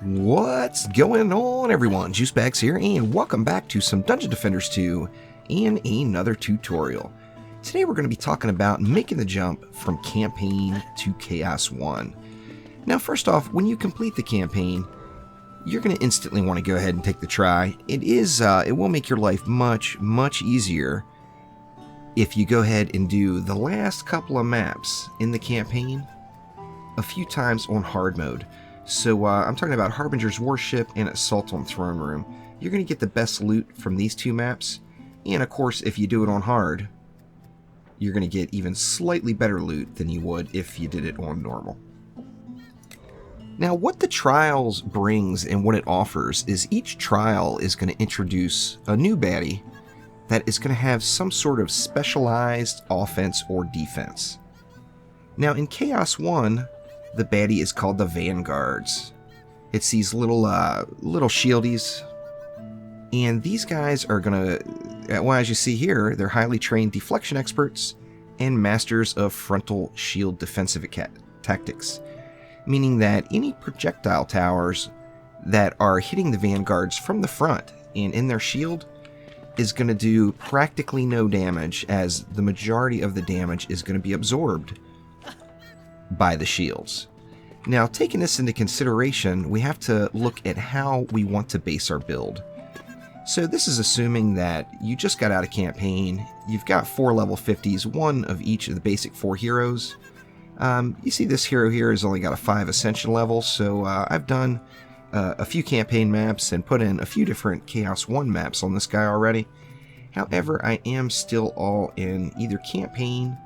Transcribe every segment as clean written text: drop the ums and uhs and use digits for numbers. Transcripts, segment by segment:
What's going on, everyone? Juicebags here, and welcome back to some Dungeon Defenders 2 and another tutorial. Today we're going to be talking about making the jump from campaign to Chaos 1. Now, first off, when you complete the campaign, you're going to instantly want to go ahead and take the try. It will make your life much easier if you go ahead and do the last couple of maps in the campaign a few times on hard mode. So I'm talking about Harbinger's Warship and Assault on Throne Room. You're going to get the best loot from these two maps, and of course if you do it on hard, you're going to get even slightly better loot than you would if you did it on normal. Now, what the Trials brings and what it offers is each trial is going to introduce a new baddie that is going to have some sort of specialized offense or defense. Now, in Chaos 1, the baddie is called the Vanguards. It's these little shieldies, and these guys are going to, well, as you see here, they're highly trained deflection experts and masters of frontal shield defensive tactics. Meaning that any projectile towers that are hitting the Vanguards from the front and in their shield is going to do practically no damage, as the majority of the damage is going to be absorbed by the shields. Now, taking this into consideration, we have to look at how we want to base our build. So this is assuming that you just got out of campaign, you've got 4 level 50s, one of each of the basic 4 heroes. You see this hero here has only got a 5 Ascension level, so I've done a few campaign maps and put in a few different Chaos 1 maps on this guy already. However, I am still all in either campaign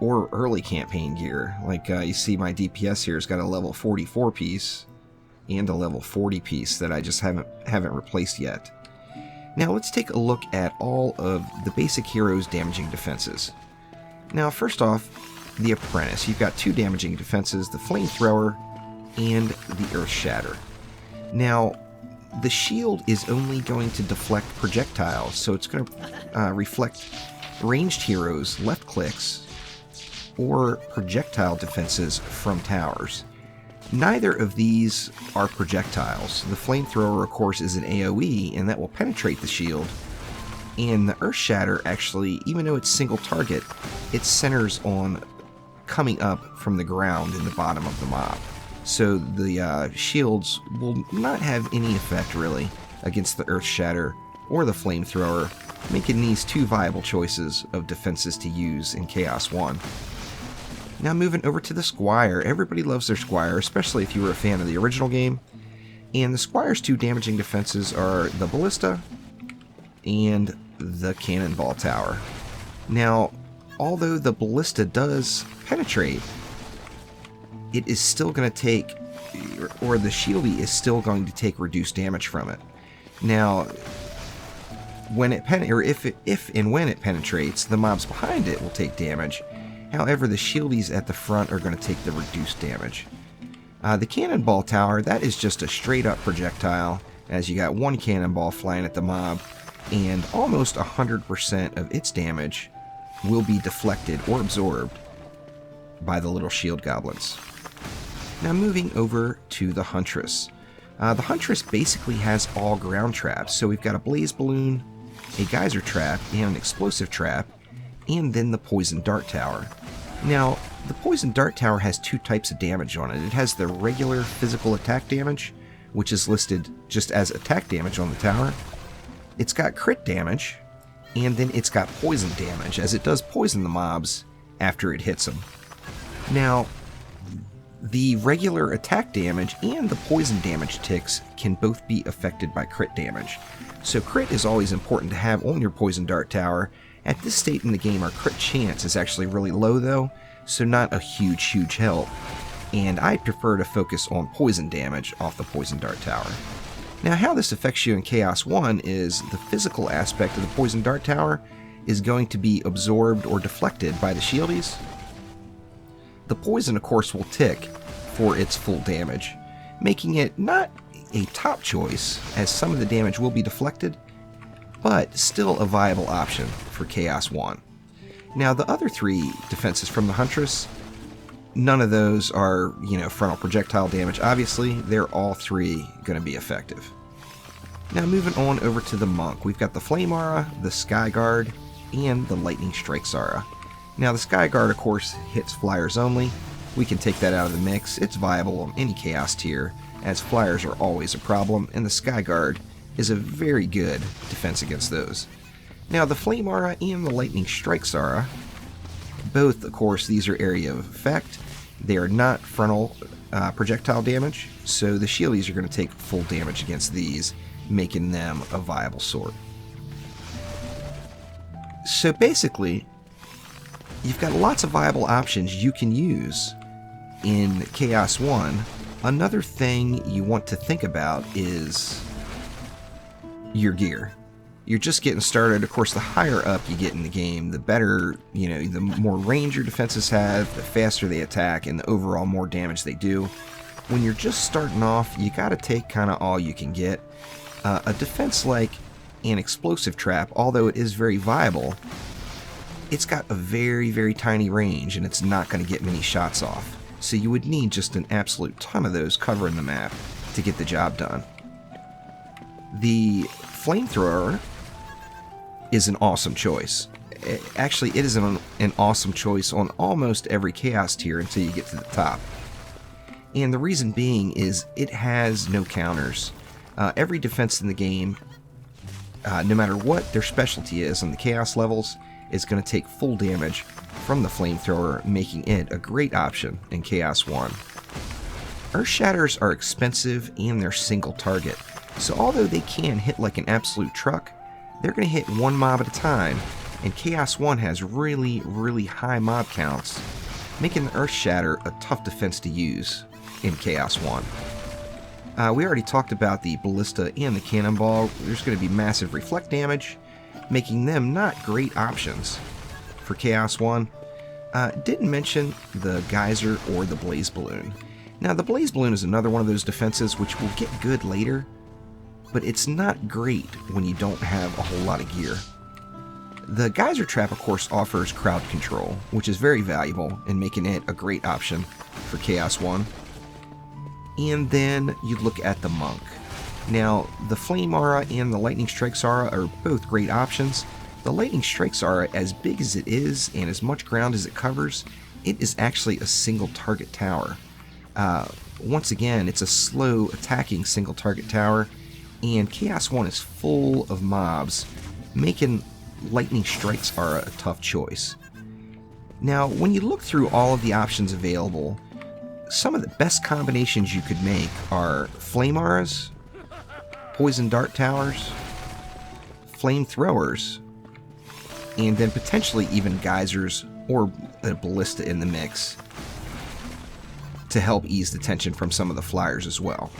or early campaign gear. Like you see my DPS here has got a level 44 piece and a level 40 piece that I just haven't replaced yet. Now let's take a look at all of the basic heroes' damaging defenses. Now, first off, the Apprentice. You've got 2 damaging defenses, the Flamethrower and the Earth Shatter. Now, the shield is only going to deflect projectiles, so it's going to reflect ranged heroes, left clicks, or projectile defenses from towers. Neither of these are projectiles. The Flamethrower, of course, is an AoE, and that will penetrate the shield. And the Earth Shatter, actually, even though it's single target, it centers on coming up from the ground in the bottom of the mob. So the shields will not have any effect, really, against the Earth Shatter or the Flamethrower, making these 2 viable choices of defenses to use in Chaos 1. Now moving over to the Squire. Everybody loves their Squire, especially if you were a fan of the original game. And the Squire's 2 damaging defenses are the Ballista and the Cannonball Tower. Now, although the Ballista does penetrate, it is still going to take, or the shieldy is still going to take reduced damage from it. Now, when it if and when it penetrates, the mobs behind it will take damage. However, the shieldies at the front are going to take the reduced damage. The Cannonball Tower, that is just a straight up projectile, as you got 1 cannonball flying at the mob, and almost 100% of its damage will be deflected or absorbed by the little shield goblins. Now moving over to the Huntress. The Huntress basically has all ground traps, so we've got a blaze balloon, a geyser trap, and an explosive trap, and then the poison dart tower. Now, the poison dart tower has 2 types of damage on it. It has the regular physical attack damage, which is listed just as attack damage on the tower. It's got crit damage, and then it's got poison damage, as it does poison the mobs after it hits them. Now, the regular attack damage and the poison damage ticks can both be affected by crit damage. So crit is always important to have on your poison dart tower. At this state in the game, our crit chance is actually really low though, so not a huge help. And I prefer to focus on poison damage off the poison dart tower. Now, how this affects you in Chaos 1 is the physical aspect of the poison dart tower is going to be absorbed or deflected by the shieldies. The poison, of course, will tick for its full damage, making it not a top choice, as some of the damage will be deflected, but still a viable option for Chaos 1. Now, the other 3 defenses from the Huntress, none of those are, frontal projectile damage. Obviously, they're all 3 going to be effective. Now, moving on over to the Monk, we've got the Flame Aura, the Sky Guard, and the Lightning Strikes Aura. Now, the Sky Guard, of course, hits flyers only. We can take that out of the mix. It's viable on any Chaos tier, as flyers are always a problem, and the Sky Guard is a very good defense against those. Now, the Flame Aura and the Lightning Strikes Aura, both, of course, these are area of effect. They are not frontal projectile damage, so the Shieldies are going to take full damage against these, making them a viable sword. So basically, you've got lots of viable options you can use in Chaos 1. Another thing you want to think about is your gear. You're just getting started. Of course, the higher up you get in the game, the better, the more range your defenses have, the faster they attack, and the overall more damage they do. When you're just starting off, you got to take kind of all you can get. A defense like an explosive trap, although it is very viable, it's got a very, very tiny range, and it's not going to get many shots off. So you would need just an absolute ton of those covering the map to get the job done. The Flamethrower is an awesome choice. Actually, it is an awesome choice on almost every Chaos tier until you get to the top. And the reason being is it has no counters. Every defense in the game, no matter what their specialty is on the Chaos levels, is going to take full damage from the Flamethrower, making it a great option in Chaos 1. Earth Shatters are expensive and they're single target, so although they can hit like an absolute truck, they're going to hit one mob at a time, and Chaos 1 has really, really high mob counts, making the Earth Shatter a tough defense to use in Chaos 1. We already talked about the Ballista and the Cannonball. There's going to be massive reflect damage, making them not great options for Chaos 1. Didn't mention the Geyser or the Blaze Balloon. Now, the Blaze Balloon is another one of those defenses which will get good later, but it's not great when you don't have a whole lot of gear. The Geyser Trap, of course, offers crowd control, which is very valuable in making it a great option for Chaos 1. And then you look at the Monk. Now, the Flame Aura and the Lightning Strikes Aura are both great options. The Lightning Strikes Aura, as big as it is and as much ground as it covers, it is actually a single target tower. Once again, it's a slow attacking single target tower, and Chaos 1 is full of mobs, making Lightning Strikes Aura a tough choice. Now, when you look through all of the options available, some of the best combinations you could make are Flame Auras, Poison Dart Towers, Flamethrowers, and then potentially even Geysers or a Ballista in the mix to help ease the tension from some of the flyers as well.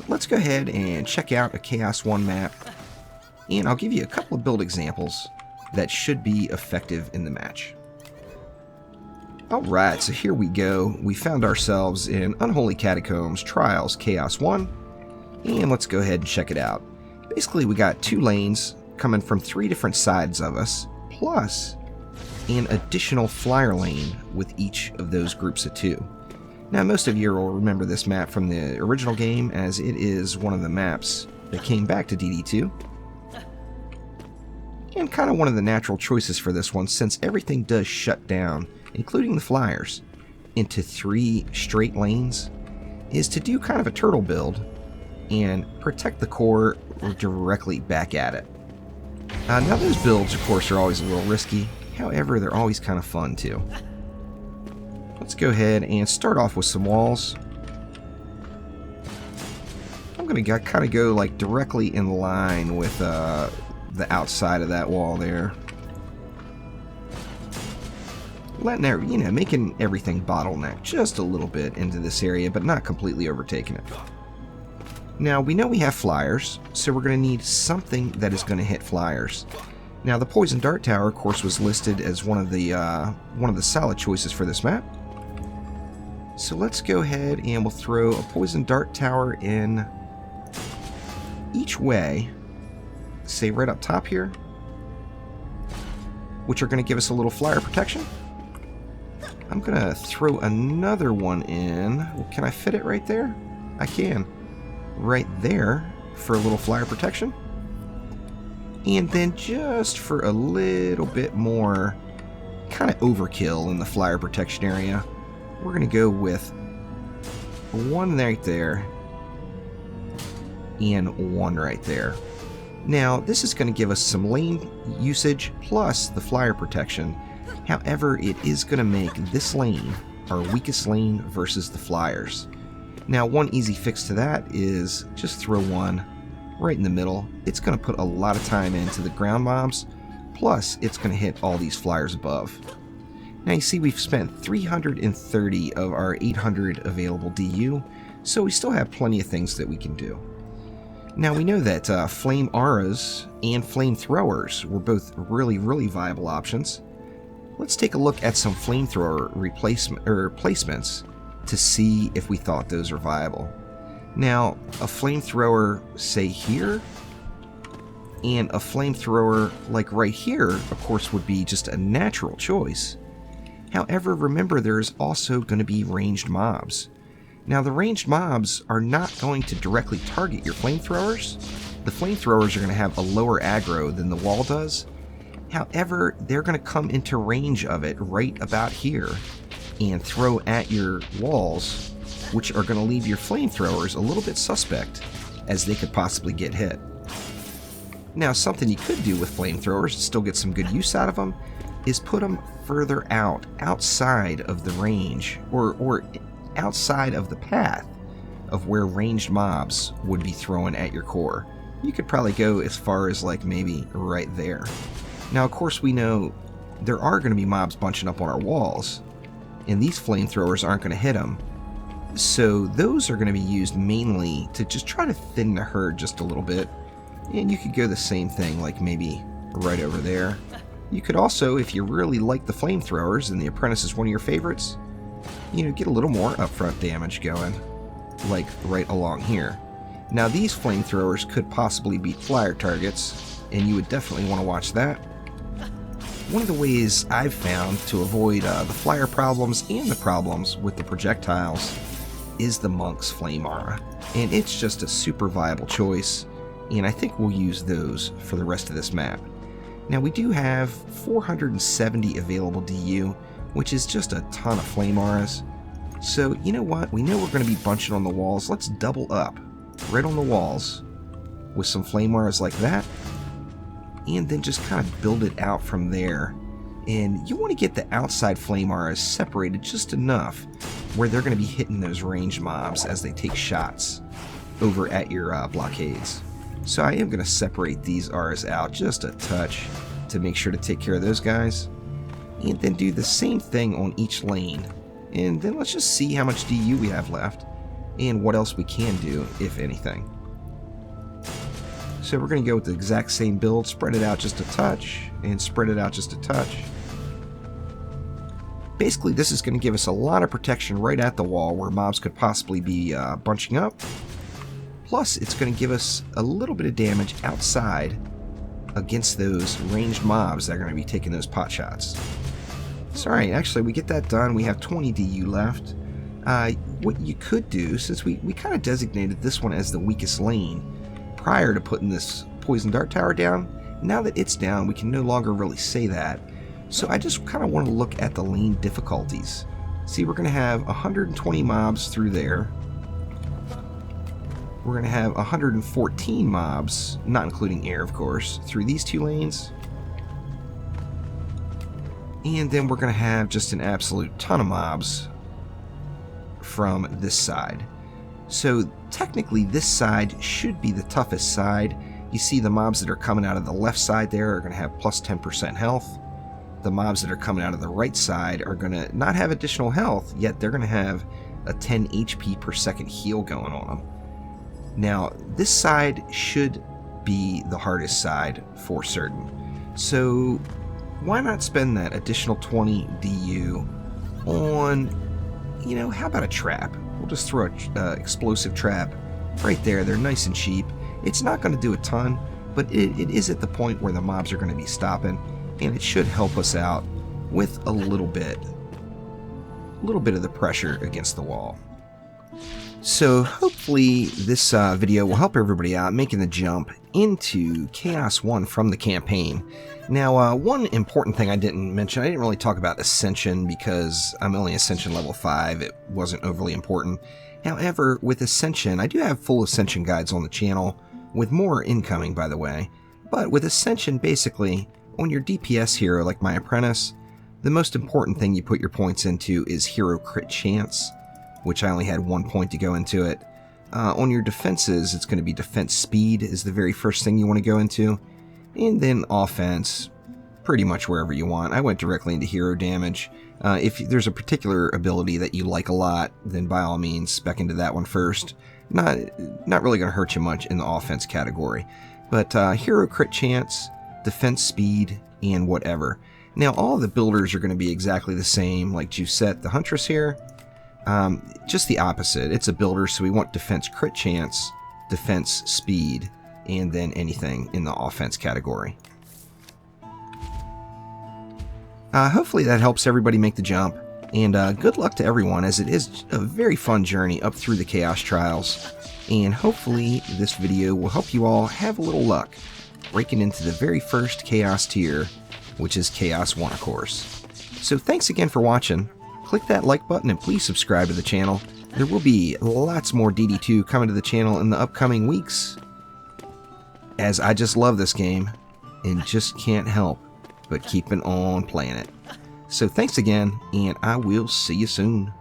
Let's go ahead and check out a Chaos 1 map, and I'll give you a couple of build examples that should be effective in the match. Alright, so here we go. We found ourselves in Unholy Catacombs Trials Chaos 1, and let's go ahead and check it out. Basically, we got 2 lanes coming from 3 different sides of us, plus an additional flyer lane with each of those groups of 2. Now, most of you will remember this map from the original game, as it is one of the maps that came back to DD2. And kind of one of the natural choices for this one, since everything does shut down, including the flyers, into 3 straight lanes, is to do kind of a turtle build and protect the core directly back at it. Now, those builds, of course, are always a little risky. However, they're always kind of fun, too. Let's go ahead and start off with some walls. I'm going to kind of go like directly in line with the outside of that wall there. Making everything bottleneck just a little bit into this area, but not completely overtaking it. Now, we know we have flyers, so we're going to need something that is going to hit flyers. Now, the Poison Dart Tower, of course, was listed as one of the solid choices for this map. So let's go ahead and we'll throw a Poison Dart Tower in each way say right up top here, which are going to give us a little flyer protection. I'm going to throw another one in. Can I fit it right there? I can. Right there for a little flyer protection. And then just for a little bit more kind of overkill in the flyer protection area, we're going to go with one right there and one right there. Now, this is going to give us some lane usage plus the flyer protection. However, it is going to make this lane our weakest lane versus the flyers. Now, one easy fix to that is just throw one right in the middle. It's going to put a lot of time into the ground mobs, plus it's going to hit all these flyers above. Now you see we've spent 330 of our 800 available DU, so we still have plenty of things that we can do. Now we know that flame auras and flamethrowers were both really viable options. Let's take a look at some flamethrower replacements to see if we thought those are viable. Now, a flamethrower, say here, and a flamethrower like right here, of course, would be just a natural choice. However, remember there's also going to be ranged mobs. Now, the ranged mobs are not going to directly target your flamethrowers. The flamethrowers are going to have a lower aggro than the wall does. However, they're going to come into range of it right about here and throw at your walls, which are going to leave your flamethrowers a little bit suspect, as they could possibly get hit. Now, something you could do with flamethrowers to still get some good use out of them is put them further outside of the range, or outside of the path of where ranged mobs would be thrown at your core. You could probably go as far as like maybe right there. Now, of course, we know there are going to be mobs bunching up on our walls, and these flamethrowers aren't going to hit them. So those are going to be used mainly to just try to thin the herd just a little bit. And you could go the same thing, like maybe right over there. You could also, if you really like the flamethrowers and the Apprentice is one of your favorites, you know, get a little more upfront damage going, like right along here. Now, these flamethrowers could possibly be flyer targets, and you would definitely want to watch that. One of the ways I've found to avoid the flyer problems and the problems with the projectiles is the Monk's Flame Aura, and it's just a super viable choice, and I think we'll use those for the rest of this map. Now, we do have 470 available DU, which is just a ton of Flame Auras. So, you know what? We know we're going to be bunching on the walls. Let's double up right on the walls with some Flame Auras like that, and then just kind of build it out from there. And you want to get the outside Flame Auras separated just enough where they're going to be hitting those ranged mobs as they take shots over at your blockades. So I am going to separate these auras out just a touch to make sure to take care of those guys. And then do the same thing on each lane. And then let's just see how much DU we have left and what else we can do, if anything. So we're going to go with the exact same build, spread it out just a touch, and spread it out just a touch. Basically, this is going to give us a lot of protection right at the wall where mobs could possibly be bunching up. Plus, it's going to give us a little bit of damage outside against those ranged mobs that are going to be taking those pot shots. So, alright, actually, we get that done. We have 20 DU left. What you could do, since we kind of designated this one as the weakest lane prior to putting this Poison Dart Tower down, now that it's down, we can no longer really say that. So I just kind of want to look at the lane difficulties. See, we're going to have 120 mobs through there. We're going to have 114 mobs, not including air, of course, through these two lanes. And then we're going to have just an absolute ton of mobs from this side. So technically this side should be the toughest side. You see the mobs that are coming out of the left side there are going to have plus 10% health. The mobs that are coming out of the right side are going to not have additional health, yet they're going to have a 10 HP per second heal going on them. Now, this side should be the hardest side for certain. So why not spend that additional 20 DU on, you know, how about a trap? We'll just throw an explosive trap right there. They're nice and cheap. It's not going to do a ton, but it is at the point where the mobs are going to be stopping, and it should help us out with a little bit of the pressure against the wall. So hopefully this video will help everybody out making the jump into Chaos 1 from the campaign. Now, one important thing I didn't mention, I didn't really talk about Ascension because I'm only Ascension level 5, it wasn't overly important. However, with Ascension, I do have full Ascension guides on the channel, with more incoming by the way. But with Ascension, basically, on your DPS hero like my apprentice, the most important thing you put your points into is hero crit chance, which I only had 1 point to go into it. On your defenses, it's going to be defense speed is the very first thing you want to go into. And then offense, pretty much wherever you want. I went directly into hero damage. If there's a particular ability that you like a lot, then by all means spec into that one first. Not really going to hurt you much in the offense category. But hero crit chance, defense speed, and whatever. Now all the builders are going to be exactly the same, like Juicy, the Huntress here. Just the opposite. It's a builder, so we want defense crit chance, defense speed, and then anything in the offense category. Hopefully that helps everybody make the jump, and good luck to everyone, as it is a very fun journey up through the Chaos Trials, and hopefully this video will help you all have a little luck breaking into the very first Chaos tier, which is Chaos 1 of course. So thanks again for watching. Click that like button and please subscribe to the channel. There will be lots more DD2 coming to the channel in the upcoming weeks, as I just love this game and just can't help but keeping on playing it. So thanks again, and I will see you soon.